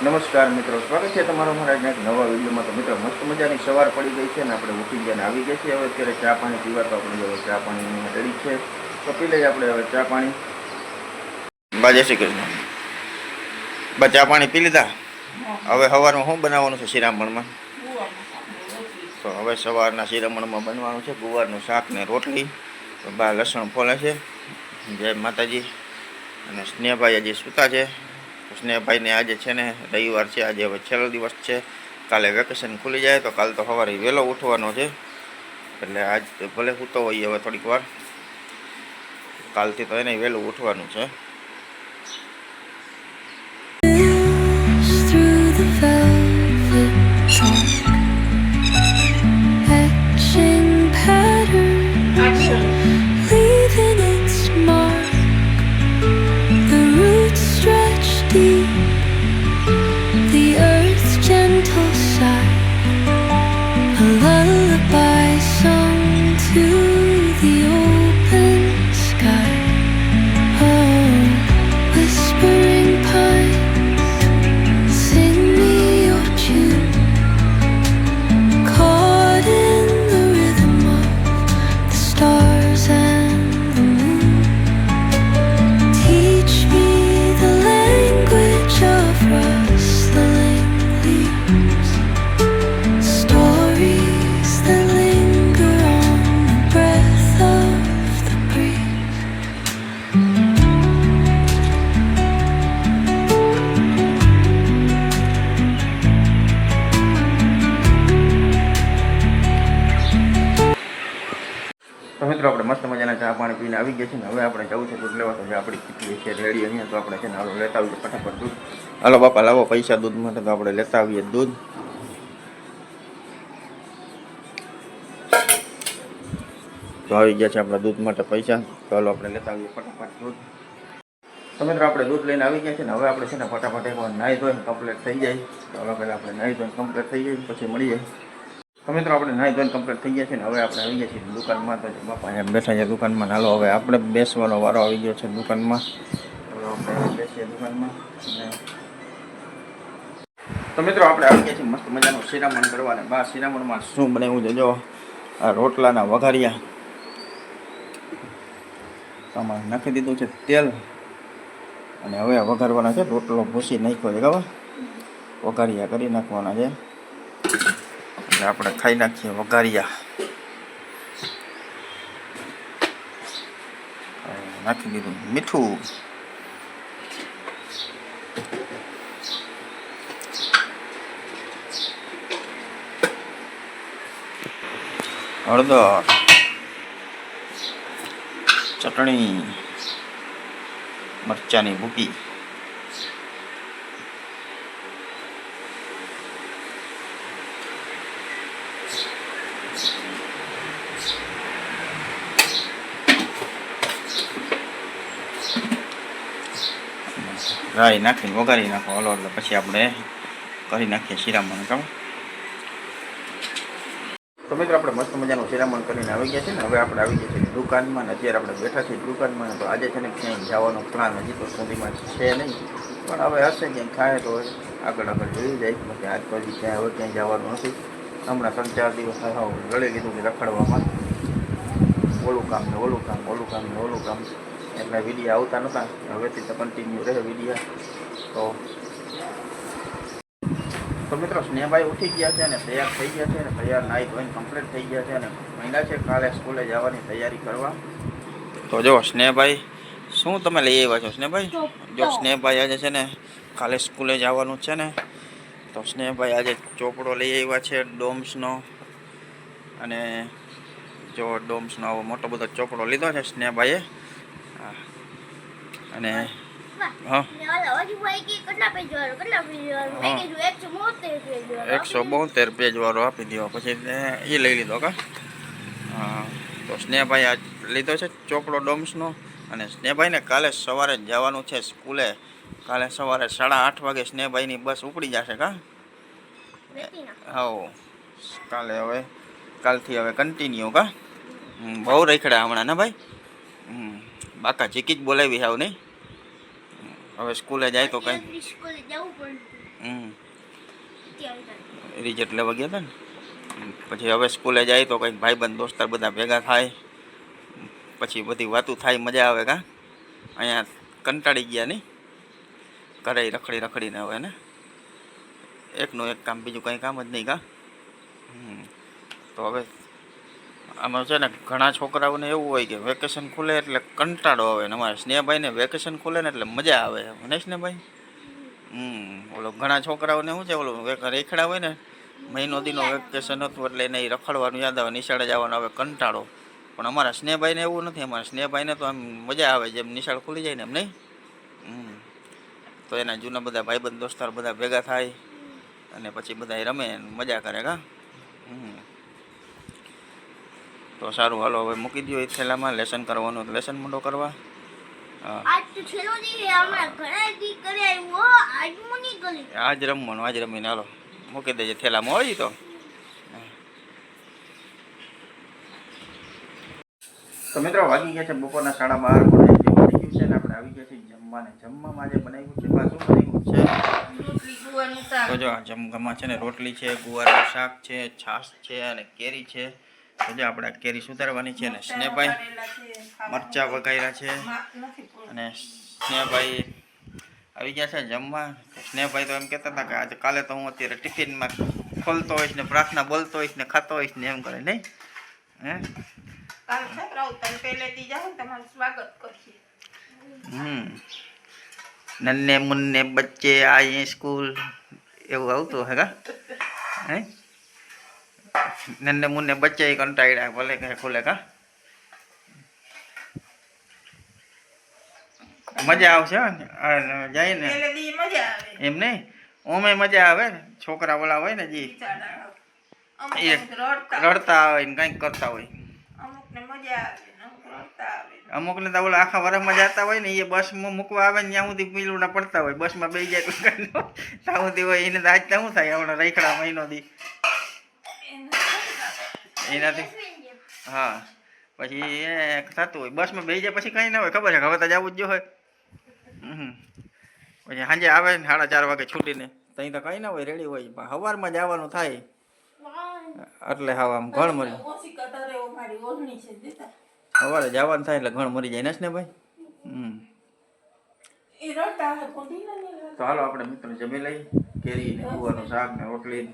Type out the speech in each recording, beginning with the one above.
નમસ્કાર મિત્રો, સ્વાગત છે તમારો મારા એક નવા વિડીયોમાં। તો મિત્રો મસ્ત મજાની સવાર પડી ગઈ છે ને આપણે ઉઠી ગયા ને આવી ગયા છીએ। હવે અત્યારે ચા પાણી પીવા તો આપણે હવે ચા પાણી રેડી છે તો પી લઈએ આપણે હવે ચા પાણી। બા જય શ્રી કૃષ્ણ। બા ચા પાણી પી લીધા? હવે સવારમાં શું બનાવવાનું છે શિરામણમાં? તો હવે સવારના શિરામણમાં બનવાનું છે ગુવારનું શાક ને રોટલી। તો બા લસણ ફોલે છે। જય માતાજી। અને સ્નેહભાઈ હજી સૂતા છે। સ્નેહભાઈને આજે છે ને રવિવાર છે, આજે હવે છેલ્લો દિવસ છે। કાલે વેકેશન ખુલી જાય તો કાલ તો સવારે વહેલો ઉઠવાનો છે, એટલે આજ ભલે સૂતો હોઈએ હવે થોડીક વાર, કાલથી તો એને વહેલું ઉઠવાનું છે। તો મિત્રો આપણે મસ્ત મજાના ચા પાણી પીને આવી ગયા છે ને હવે આપણે જવું છે દૂધ લેવા। તો જે આપણી કેટલી છે રેડી અહીંયા, તો આપણે છે ને હાલો લેતા આવીએ ફટાફટ દૂધ। હાલો બાપા લાવો પૈસા દૂધ માટે, તો આપણે લેતા આવીએ દૂધ। તો આવી ગયા છે આપણા દૂધ માટે પૈસા, તો હાલો આપણે લેતા આવીએ ફટાફટ દૂધ। તો મિત્રો આપણે દૂધ લઈને આવી ગયા છે ને હવે આપણે છે ને ફટાફટ એકવાર નાહી ધોઈને કમ્પ્લીટ થઈ જાય। તો હવે પહેલાં આપણે નાહી ધોઈને કમ્પ્લીટ થઈ જાય પછી મળીએ। તો મિત્રો આપણે નાહી ધોઈને કમ્પ્લીટ થઈ ગયા છે ને હવે આપણે આવી ગયા છીએ દુકાનમાં। તો બાપા અહીંયા બેઠા છે દુકાનમાં, હાલો હવે આપણે બેસવાનો વારો આવી ગયો છે દુકાનમાં। હવે આપણે બેસીએ દુકાનમાં। તો મિત્રો આપણે આવી ગયા છીએ મસ્ત મજાનું શિરામણ કરવા, ને બા શિરામણમાં શું બનાવ્યું છે જો, આ રોટલાના વઘારિયા, આમાં નાખી દીધું છે તેલ, અને હવે વઘારવાના છે। રોટલો ભૂસી નાખ્યો છે, ખબર વઘારિયા કરી નાખવાના છે, એટલે આપણે ખાઈ નાખીએ વઘારિયા। નાખી દીધું મીઠું, હળદર, ચટણી, મરચાંની ભૂકી, રાઈ નાખીને વઘારી નાખો હલો, એટલે પછી આપણે કરી નાખીએ શિરામણ કામ। તો મિત્રો આપણે મસ્ત મજાનું શિરામણ કરીને આવી ગયા છે ને હવે આપણે આવી ગયા છીએ દુકાનમાં, ને અત્યારે આપણે બેઠા છીએ દુકાનમાં। તો આજે છે ને ક્યાંય જવાનો પ્લાન હજી તો સુધીમાં છે નહીં, પણ હવે હશે ક્યાંય થાય તો આગળ જોઈ જાય, બાકી આજ પછી ક્યાંય હવે ક્યાંય જવાનું નથી। હમણાં 3-4 દિવસ લડી લીધું છે રખડવામાં, ઓલું કામ ને ઓલું કામ, ઓલું કામ ને ઓલું કામ, એટલે વિડીયો આવતા નહોતા। હવેથી તો કન્ટિન્યુ રહે વિડીયો। તો મિત્રો સ્નેહભાઈ ઉઠી ગયા છે અને તૈયાર થઈ ગયા છે, અને તૈયાર નાહી ધોઈને કમ્પ્લીટ થઈ ગયા છે, અને મહિના છે કાલે સ્કૂલે જવાની તૈયારી કરવા। તો જો સ્નેહભાઈ શું તમે લઈ આવ્યા છો સ્નેહભાઈ? જો સ્નેહભાઈ આજે છે ને કાલે સ્કૂલે જવાનું છે ને, તો સ્નેહભાઈ આજે ચોપડો લઈ આવ્યા છે ડોમ્સનો, અને જો ડોમ્સનો આવો મોટો બધો ચોપડો લીધો છે સ્નેહભાઈએ। અને હા 172 પેજ વાળો આપી દો, પછી એ લઈ લીધો કા। તો સ્નેહભાઈ આજ લીધો છે ચોપડો ડોમ્સનો, અને સ્નેહભાઈને કાલે સવારે જવાનું છે સ્કૂલે। કાલે સવારે 8:30 વાગે સ્નેહભાઈની બસ ઉપડી જશે કા। હા કાલે હવે કાલથી હવે કન્ટિન્યુ કા। બહુ રખડ્યા હમણાં ને ભાઈ, બાકા જીકી જ બોલાવી હાવ નહીં। હવે સ્કૂલે જાય તો કઈ સ્કૂલે જવું પડતું. રિઝલ્ટ લેવા ગયા હતા ને પછી હવે સ્કૂલે જાય તો કંઈક ભાઈબંધ દોસ્તાર બધા ભેગા થાય પછી બધી વાતું થાય મજા આવે કા અહીંયા કંટાળી ગયા નહીં ઘરે રખડીને હવે ને એકનું એક કામ બીજું કંઈ કામ જ નહીં કા તો હવે આમાં છે ને ઘણા છોકરાઓને એવું હોય કે વેકેશન ખુલે એટલે કંટાળો આવે ને અમારા સ્નેહભાઈને વેકેશન ખુલે ને એટલે મજા આવે ને સ્નેહભાઈ ઓલો ઘણા છોકરાઓને શું છે ઓલું રેખડા હોય ને મહિનો દીનો વેકેશન હતું એટલે એને રખડવાનું યાદ આવે નિશાળે જવાનું આવે કંટાળો પણ અમારા સ્નેહભાઈને એવું નથી અમારા સ્નેહભાઈને તો આમ મજા આવે જેમ નિશાળ ખુલી જાય ને એમ નહીં તો એના જૂના બધા ભાઈબંધ દોસ્તાર બધા ભેગા થાય અને પછી બધા રમે મજા કરે કા તો સારું હાલો હવે મૂકી દો એ થેલામાં લેસન કરવાનું લેસન મોટો કરવા આજ રમવાનું આજ રમીને હાલો મૂકી દેજે થેલામાં હોય તો મિત્રો વાગી ગયા છે બપોરના 12:30 વાગી ગયું છે ને આપણે આવી ગયા છીએ જમવાને જમવામાં આજે બનાવ્યું છે શું બનાવ્યું છે તો જો જમવામાં છે ને રોટલી છે ગુવારનું શાક છે છાશ છે અને કેરી છે તો જો આપણે કેરી સુધારવાની છે ને સ્નેહભાઈ મરચાં વઘાર્યા છે અને સ્નેહભાઈ આવી ગયા છે જમવા સ્નેહભાઈ તો એમ કહેતા હતા કે આજે કાલે તો હું અત્યારે ટિફિનમાં ખોલતો હોઈશ ને પ્રાર્થના બોલતો હોઈશ ને ખાતો હોઈશ ને એમ કરે નહીં હે નન્ને મુન્ને બચ્ચે આયે સ્કૂલ એવું આવતું હે કા હે નન્ને મુન્ને બચ્ચે કંટાળ્યા ભલે કે ખુલે કા મજા આવશે જાય ને એમ નહીં ઓમે મજા આવે છોકરા ઓલા હોય ને જી રડતા હોય ને કંઈક કરતા હોય અમુકને તો ઓલા આખા વરસમાં જતા હોય ને એ બસમાં મૂકવા આવે ને ત્યાં સુધી પીલુડા પડતા હોય બસમાં બેસી જાય ત્યાં સુધી હોય એને તો આજ શું થાય હમણાં રખડા મહિનો દી એનાથી હા પછી એ થતું હોય બસમાં બેસી જાય પછી કંઈ ના હોય ખબર છે હવે તો જવું જ જો હોય પછી સાંજે આવે ને 4:30 વાગે છૂટીને ત્યાં તો કંઈ ના હોય રેડી હોય સવારમાં જવાનું થાય એટલે હા આમ ઘણ મરી સવારે જવાનું થાય એટલે ઘણ મરી જાય ને ભાઈ તો હાલો આપણે મિત્રો જમી લઈ કેરી ને ગુવાનું શાક ને રોટલી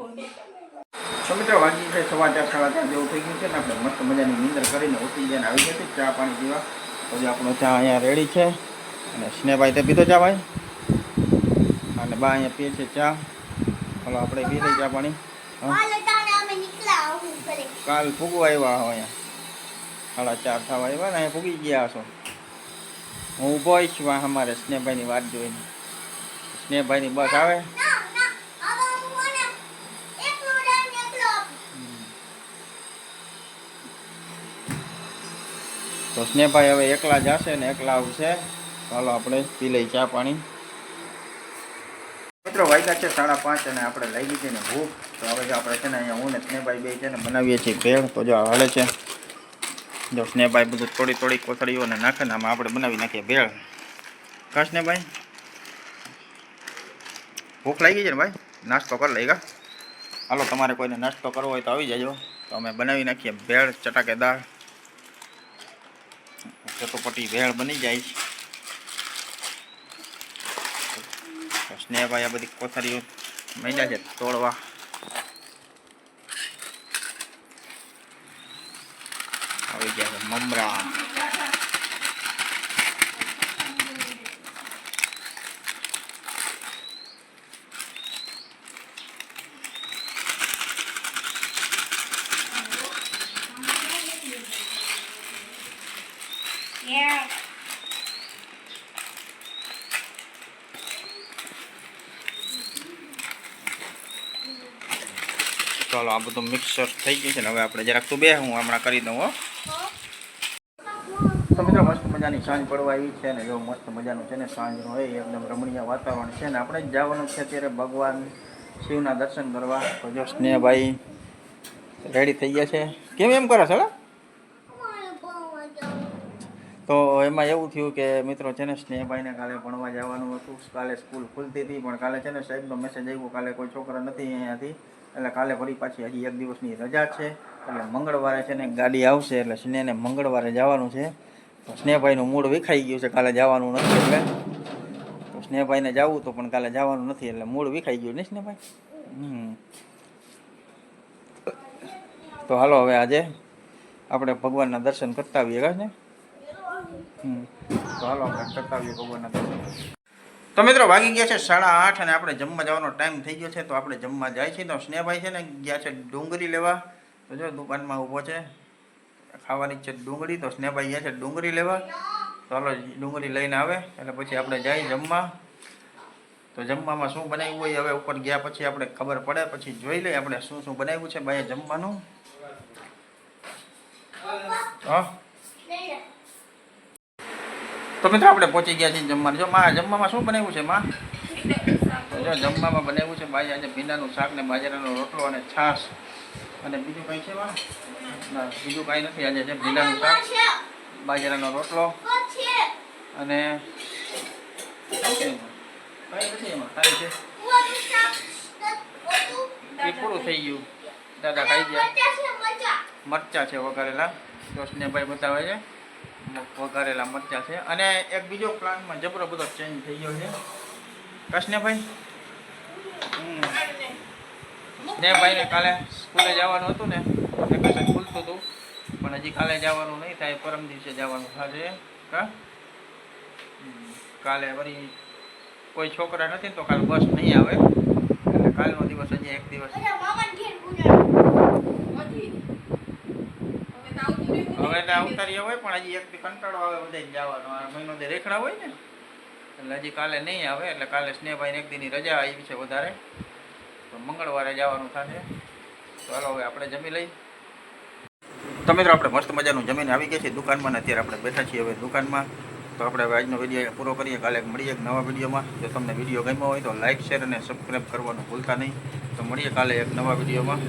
તો મિત્રો વાગી છે 4:15 4:30 જેવું થઈ ગયું છે ને આપણે મસ્ત મજાની નીંદર કરીને ઉઠી જઈને આવી ગયા છે ચા પાણી પીવા તો આપણો ચા અહીંયા રેડી છે અને સ્નેહભાઈ તે પીધો ચા ભાઈ અને બા અહીંયા પીએ છે ચા હાલો આપણે પી લઈ ચા પાણી કાલ ફૂગવા આવ્યા અહીંયા 4:30 થવા આવ્યા ને અહીંયા ફૂગી ગયા હશો હું ઊભો છું અમારે સ્નેહભાઈની વાત જોઈને સ્નેહભાઈની બસ આવે તો સ્નેહભાઈ હવે એકલા જશે ને એકલા આવશે ચાલો આપણે પી લઈ ચા પાણી મિત્રો વાગ્યા છે 5:30 અને આપણે લાગી છે ને ભૂખ તો હવે જો આપણે છે ને અહીંયા હું ને સ્નેહભાઈ બે છે ને બનાવીએ છીએ ભેળ તો જો હાલે છે જો સ્નેહભાઈ બધું થોડી કોથળીઓને નાખે ને આમાં આપણે બનાવી નાખીએ ભેળ કા સ્નેહભાઈ ભૂખ લાગી છે ને ભાઈ નાસ્તો કરી લઈ ગા હાલો તમારે કોઈને નાસ્તો કરવો હોય તો આવી જજો તો અમે બનાવી નાખીએ ભેળ ચટાકેદાર ચટોપટી ભેળ બની જાય સ્નેહભાઈ આ બધી કોથળીઓ માંડ્યા છે તોડવા આવી ગયા છે મમરા ચાલો આ બધું મિક્સર થઈ ગયું છે ને હવે આપણે જરાક તો બે હું હમણાં કરી દઉં હો તો મિત્રો મસ્ત મજાની સાંજ પડવા આવી છે ને જો મસ્ત મજાનું છે ને સાંજનું હોય એકદમ રમણીય વાતાવરણ છે ને આપણે જ જવાનું છે અત્યારે ભગવાન શિવના દર્શન કરવા તો જો સ્નેહભાઈ રેડી થઈ ગયા છે કેમ એમ કરો છો તો તો એમાં એવું થયું કે મિત્રો છે ને સ્નેહભાઈને કાલે ભણવા જવાનું હતું. કાલે સ્કૂલ ખુલતી હતી પણ કાલે છે ને સાહેબનો મેસેજ આવ્યો કાલે કોઈ છોકરા નથી અહીંયાથી, એટલે કાલે ફરી પાછી હજી એક દિવસની રજા છે. એટલે મંગળવારે છે ને ગાડી આવશે એટલે સ્નેહને મંગળવારે જવાનું છે. તો સ્નેહભાઈનું મૂડ વિખાઈ ગયું છે કાલે જવાનું નથી એટલે. તો સ્નેહભાઈને જવું તો પણ કાલે જવાનું નથી એટલે મૂડ વિખાઈ ગયું ને સ્નેહભાઈ. તો હાલો હવે આજે આપણે ભગવાનના દર્શન કરતા આવીએ ને. તો હાલો આપણે કરતા આવીએ ભગવાનના દર્શન. તો મિત્રો વાગી ગયા છે 8:30 અને આપણે જમવા જવાનો ટાઈમ થઈ ગયો છે. તો આપણે જમવા જાય છે. તો સ્નેહભાઈ છે ને ગયા છે ડુંગળી લેવા. તો જો દુકાનમાં ઊભો છે, ખાવાની છે ડુંગળી. તો સ્નેહભાઈ ગયા છે ડુંગળી લેવા. તો હાલો ડુંગળી લઈને આવે એટલે પછી આપણે જઈએ જમવા. તો જમવામાં શું બનાવ્યું હોય હવે ઉપર ગયા પછી આપણે ખબર પડે, પછી જોઈ લઈએ આપણે શું શું બનાવ્યું છે ભાઈએ જમવાનું. હા તો મિત્રો આપણે પહોંચી ગયા છીએ જમવાનું. જો માં જમવામાં શું બનાવ્યું છે માં? જો જમવામાં બનાવ્યું છે ભાઈ આજે ભીંડાનું શાક ને બાજરાનો રોટલો અને છાશ. અને બીજું કંઈ છે માં? ના બીજું કાંઈ નથી. આજે છે ભીંડાનું શાક, બાજરાનો રોટલો અને એ પૂરું થઈ ગયું. દાદા ખાઈ ગયા. મરચા છે વઘારેલા. તો સ્નેહભાઈ બતાવે છે વઘારેલા મરચા છે. અને એક બીજો પ્લાનમાં જબરો બધો ચેન્જ થઈ ગયો છે. કૃષ્ણભાઈ સ્નેહભાઈને કાલે સ્કૂલે જવાનું હતું ને, વેકેશન ખુલતું હતું પણ હજી કાલે જવાનું નહીં થાય, પરમ દિવસે જવાનું થશે. કાલે વળી કોઈ છોકરા નથી તો કાલે બસ નહીં આવે એટલે કાલનો દિવસ હજી એક દિવસ હવે તો અવતારી હોય પણ હજી એક કંટાળો આવે બધા જવાનો. આ મહિનો દે રેખડા હોય ને એટલે હજી કાલે નહીં આવે. એટલે કાલે સ્નેહભાઈને એક દીની રજા આવી છે વધારે, તો મંગળવારે જવાનું થશે. તો હાલો હવે આપણે જમી લઈ. તો મિત્રો આપણે મસ્ત મજાનું જમીને આવી ગયા છીએ દુકાનમાં ને અત્યારે આપણે બેઠા છીએ હવે દુકાનમાં. તો આપણે હવે આજનો વિડીયો પૂરો કરીએ. કાલે મળીએ એક નવા વિડીયોમાં. જો તમને વિડીયો ગમ્યો હોય તો લાઇક શેર અને સબસ્ક્રાઈબ કરવાનું ભૂલતા નહીં. તો મળીએ કાલે એક નવા વિડીયોમાં.